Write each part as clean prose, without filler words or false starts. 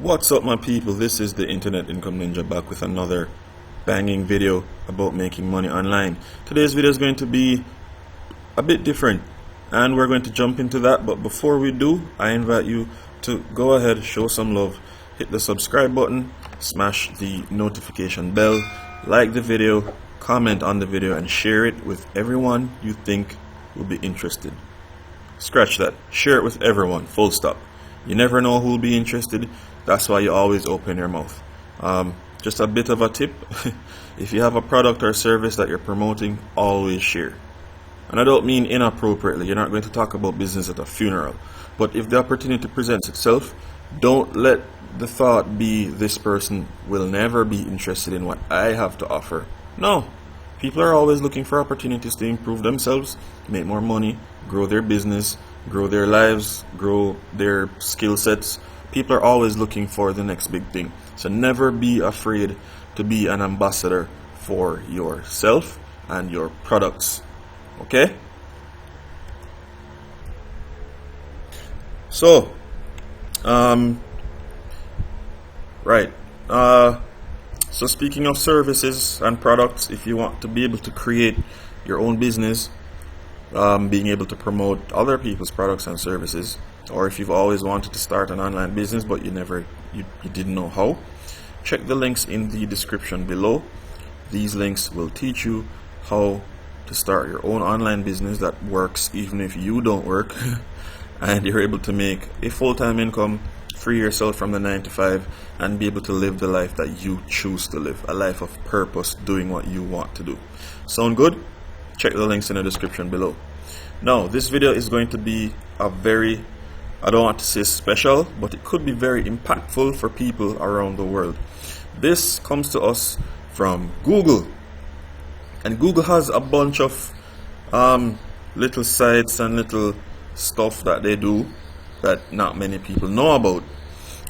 What's up, my people? This is the Internet Income Ninja back with another banging video about making money online. Today's video is going to be a bit different and we're going to jump into that, but before we do, I invite you to go ahead, show some love, hit the subscribe button, smash the notification bell, like the video, comment on the video, and share it with everyone you think will be interested. Scratch that. Share it with everyone, full stop. You never know who will be interested. That's why you always open your mouth. Just a bit of a tip. If you have a product or service that you're promoting, always share. And I don't mean inappropriately. You're not going to talk about business at a funeral. But if the opportunity presents itself, don't let the thought be, this person will never be interested in what I have to offer. No. People are always looking for opportunities to improve themselves, make more money, grow their business, grow their lives, grow their skill sets. People are always looking for the next big thing. So never be afraid to be an ambassador for yourself and your products. Okay? So, right. So speaking of services and products, if you want to be able to create your own business, being able to promote other people's products and services, or if you've always wanted to start an online business but you didn't know how, check the links in the description below. These links will teach you how to start your own online business that works even if you don't work and you're able to make a full-time income, free yourself from the 9 to 5, and be able to live the life that you choose to live, a life of purpose, doing what you want to do. Sound good? Check the links in the description below. Now, this video is going to be a very, I don't want to say special, but it could be very impactful for people around the world. This comes to us from Google. And Google has a bunch of little sites and little stuff that they do that not many people know about.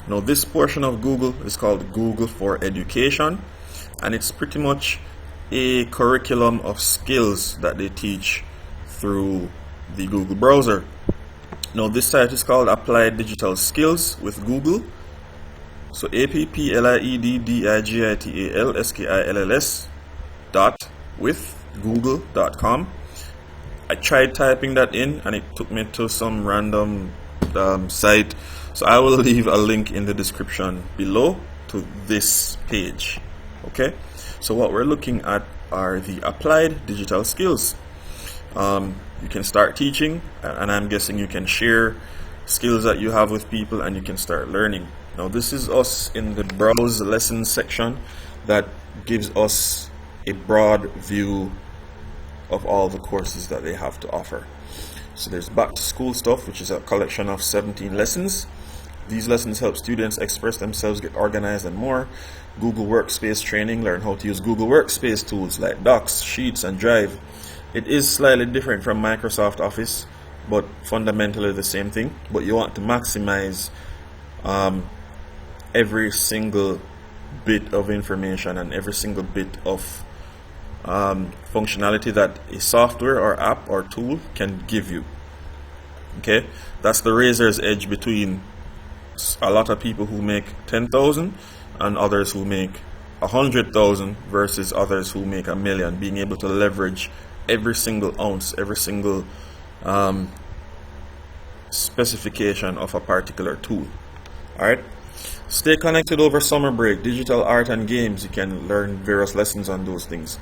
Now, this portion of Google is called Google for Education, and it's pretty much a curriculum of skills that they teach through the Google browser. Now, this site is called Applied Digital Skills with Google. So APPLIEDDIGITALSKILLS with google.com. I tried typing that in and it took me to some random site. So I will leave a link in the description below to this page. Okay, so what we're looking at are the applied digital skills. You can start teaching, and I'm guessing you can share skills that you have with people and you can start learning. Now, this is us in the browse lessons section that gives us a broad view of all the courses that they have to offer. So there's back to school stuff, which is a collection of 17 lessons. These lessons help students express themselves, get organized, and more. Google Workspace training, learn how to use Google Workspace tools like Docs, Sheets, and Drive. It is slightly different from Microsoft Office, but fundamentally the same thing. But you want to maximize every single bit of information and every single bit of functionality that a software or app or tool can give you. Okay, that's the razor's edge between a lot of people who make 10,000 and others who make 100,000 versus others who make 1 million. Being able to leverage every single ounce, every single specification of a particular tool. All right. Stay connected over summer break. Digital art and games. You can learn various lessons on those things.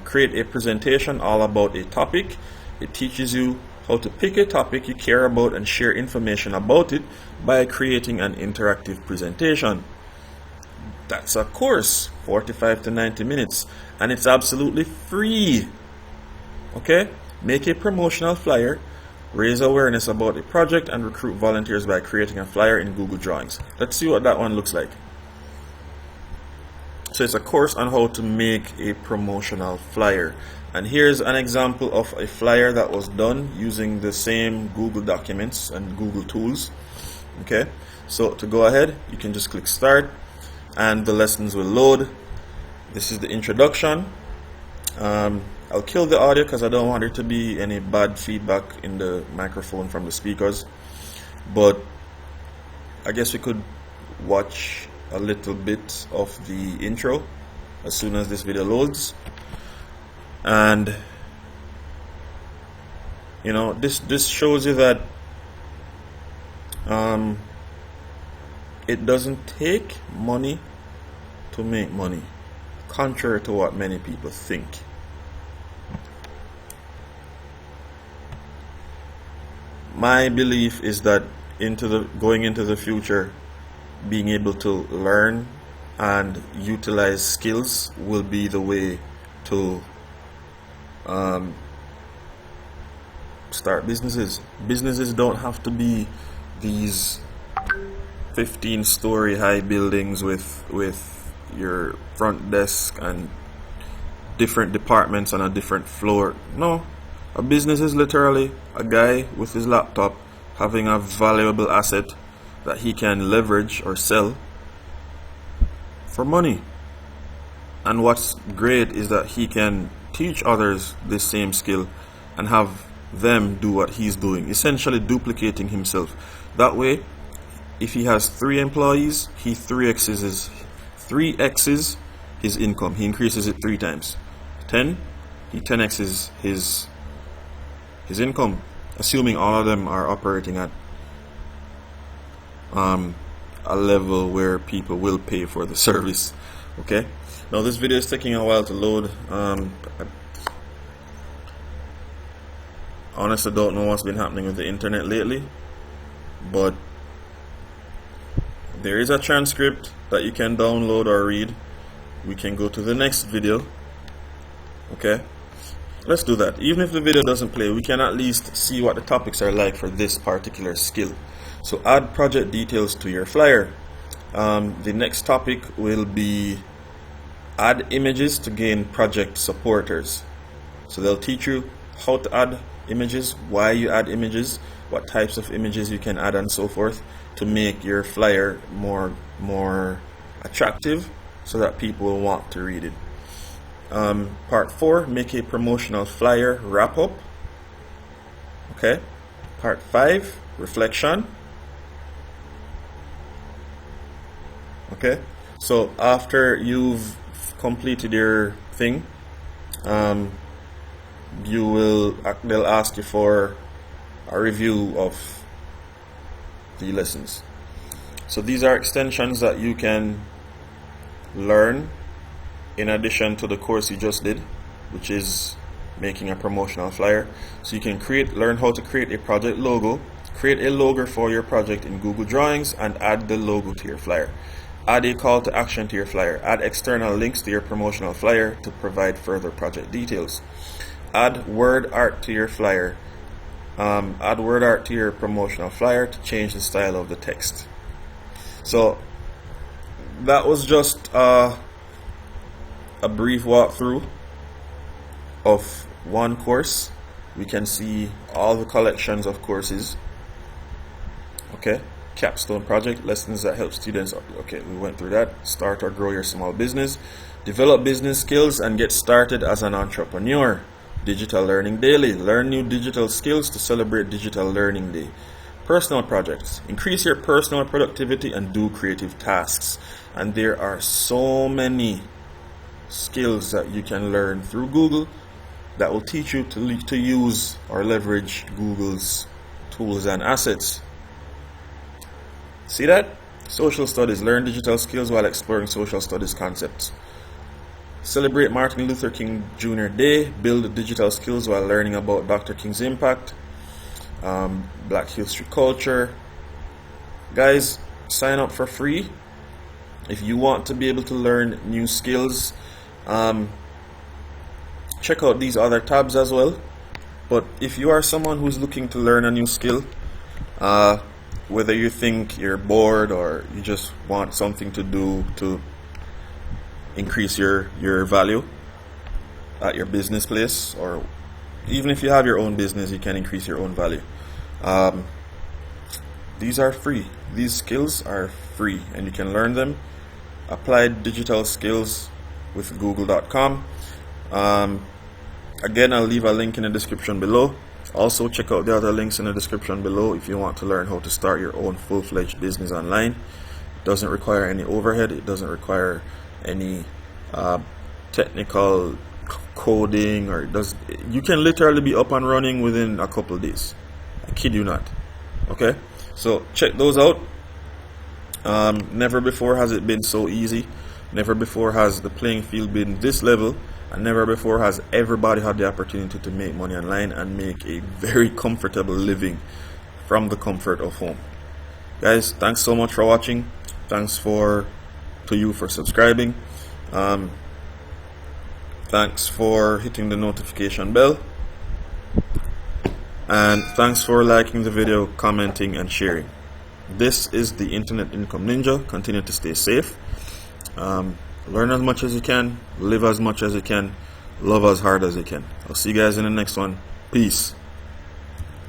Create a presentation all about a topic. It teaches you how to pick a topic you care about and share information about it by creating an interactive presentation. That's a course, 45 to 90 minutes, and it's absolutely free. Okay? Make a promotional flyer, raise awareness about a project, and recruit volunteers by creating a flyer in Google Drawings. Let's see what that one looks like. So it's a course on how to make a promotional flyer. And here's an example of a flyer that was done using the same Google documents and Google tools. Okay, so to go ahead, you can just click start and the lessons will load. This is the introduction. I'll kill the audio because I don't want there to be any bad feedback in the microphone from the speakers. But I guess we could watch a little bit of the intro as soon as this video loads. And you know, this shows you that it doesn't take money to make money, contrary to what many people think. My belief is that going into the future, being able to learn and utilize skills will be the way to start businesses. Businesses don't have to be these 15-story high buildings with your front desk and different departments on a different floor. No, a business is literally a guy with his laptop having a valuable asset that he can leverage or sell for money. And what's great is that he can teach others this same skill and have them do what he's doing, essentially duplicating himself. That way, if he has 3 employees, he 3x's his income. He increases it 3 times. 10, he 10x's his income, assuming all of them are operating at a level where people will pay for the service. Okay, now this video is taking a while to load. I honestly don't know what's been happening with the internet lately, but there is a transcript that you can download or read. We can go to the next video. Okay, let's do that. Even if the video doesn't play, we can at least see what the topics are like for this particular skill. So add project details to your flyer. The next topic will be add images to gain project supporters. So they'll teach you how to add images, why you add images, what types of images you can add, and so forth, to make your flyer more attractive so that people will want to read it. Part 4, make a promotional flyer wrap up. Okay. Part 5, reflection. Okay, so after you've completed your thing, they'll ask you for a review of the lessons. So these are extensions that you can learn in addition to the course you just did, which is making a promotional flyer. So you can learn how to create a project logo, create a logo for your project in Google Drawings, and add the logo to your flyer. Add a call to action to your flyer. Add external links to your promotional flyer to provide further project details. Add word art to your flyer. Add word art to your promotional flyer to change the style of the text. So that was just a brief walkthrough of one course. We can see all the collections of courses. Okay, capstone project, lessons that help students. Okay, we went through that. Start or grow your small business. Develop business skills and get started as an entrepreneur. Digital learning daily. Learn new digital skills to celebrate Digital Learning Day. Personal projects. Increase your personal productivity and do creative tasks. And there are so many skills that you can learn through Google that will teach you to use or leverage Google's tools and assets. See that? Social studies. Learn digital skills while exploring social studies concepts. Celebrate Martin Luther King Jr. Day. Build digital skills while learning about Dr. King's impact. Black history culture. Guys, sign up for free if you want to be able to learn new skills. Check out these other tabs as well. But if you are someone who's looking to learn a new skill, whether you think you're bored or you just want something to do to increase your value at your business place, or even if you have your own business, you can increase your own value. These are free. These skills are free and you can learn them. Applied digital skills with google.com. Again, I'll leave a link in the description below. Also, check out the other links in the description below if you want to learn how to start your own full-fledged business online. Doesn't require any overhead. It doesn't require any technical coding, or you can literally be up and running within a couple of days. I kid you not. Okay, so check those out. Never before has it been so easy. Never before has the playing field been this level, and never before has everybody had the opportunity to make money online and make a very comfortable living from the comfort of home. Guys, thanks so much for watching. Thanks to you for subscribing. Thanks for hitting the notification bell, and thanks for liking the video, commenting, and sharing. This is the Internet Income Ninja. Continue to stay safe. Learn as much as you can, live as much as you can, love as hard as you can. I'll see you guys in the next one. Peace.